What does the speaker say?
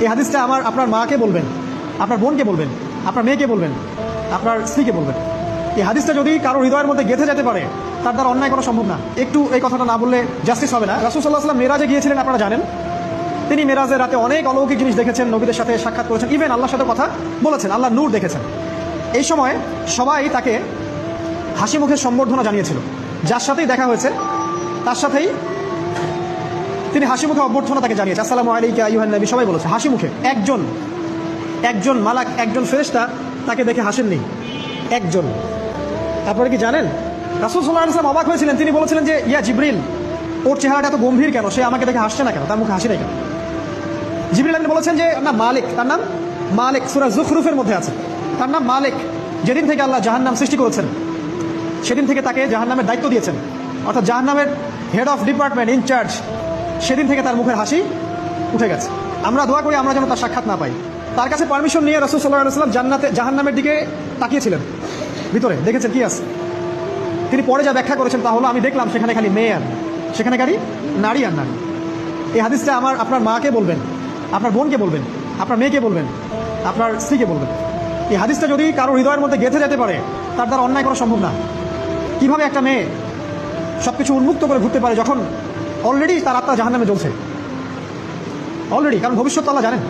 এই হাদিসটা আপনার মাকে বলবেন, আপনার বোনকে বলবেন, আপনার মেয়েকে বলবেন, আপনার স্ত্রীকে বলবেন। এই হাদিসটা যদি কারো হৃদয়ের মধ্যে গেঁথে যেতে পারে, তার দ্বারা অন্যায় করা সম্ভব না। একটু এই কথাটা না বললে জাস্টিস হবে না। রাসূল সাল্লাল্লাহু আলাইহি ওয়াসাল্লাম মেরাজে গিয়েছিলেন, আপনারা জানেন। তিনি মেরাজের রাতে অনেক অলৌকিক জিনিস দেখেছেন, নবীদের সাথে সাক্ষাৎ করেছেন, ইভেন আল্লাহর সাথে কথা বলেছেন, আল্লাহর নূর দেখেছেন। এই সময় সবাই তাকে হাসি মুখের সম্বর্ধনা জানিয়েছিল। যার সাথেই দেখা হয়েছে তার সাথেই তিনি হাসি মুখে অভ্যর্থনা তাকে জানিয়েছে, আসসালামু আলাইকা আইয়ুহান নবী, সবাই বলেছে হাসি মুখে। একজন মালাক, একজন ফেরেশতা তাকে দেখে হাসেননি, একজন। আপনারা কি জানেন রাসূল সাল্লাল্লাহু আলাইহি ওয়াসাল্লাম অবাক হয়েছিলেন। তিনি বলেছিলেন যে ইয়া জিবরিল, ওর চেহারাটা এত গম্ভীর কেন, সে আমাকে দেখে হাসছে না কেন, তার মুখে হাসি নেই কেন? জিবরিল আমিন বলেছেন যে না মালিক, তার নাম মালিক, সূরা যুখরুফের মধ্যে আছে, তার নাম মালিক। যেদিন থেকে আল্লাহ জাহান্নাম সৃষ্টি করেছেন সেদিন থেকে তাকে জাহান্নামের দায়িত্ব দিয়েছেন, অর্থাৎ জাহান্নামের হেড অফ ডিপার্টমেন্ট, ইনচার্জ। সেদিন থেকে তার মুখের হাসি উঠে গেছে। আমরা দোয়া করি আমরা যেন তার সাক্ষাৎ না পাই। তার কাছে পারমিশন নিয়ে রাসূল সাল্লাল্লাহু আলাইহি ওয়াসাল্লাম জাহান্নামের দিকে তাকিয়েছিলেন, ভিতরে দেখেছেন কি আছে। তিনি পরে যা ব্যাখ্যা করেছেন তা হলো, আমি দেখলাম সেখানে খালি মেয়ে আর সেখানে খালি নারী আর নারী। এই হাদিসটা আপনার মাকে বলবেন, আপনার বোনকে বলবেন, আপনার মেয়েকে বলবেন, আপনার স্ত্রীকে বলবেন। এই হাদিসটা যদি কারো হৃদয়ের মধ্যে গেঁথে যেতে পারে, তার দ্বারা অন্যায় করা সম্ভব না। কিভাবে একটা মেয়ে সবকিছু উন্মুক্ত করে ঘুরতে পারে যখন অলরেডি তার আত্মা জাহান্নামে জ্বলছে, অলরেডি, কারণ ভবিষ্যৎ আল্লাহ জানেন।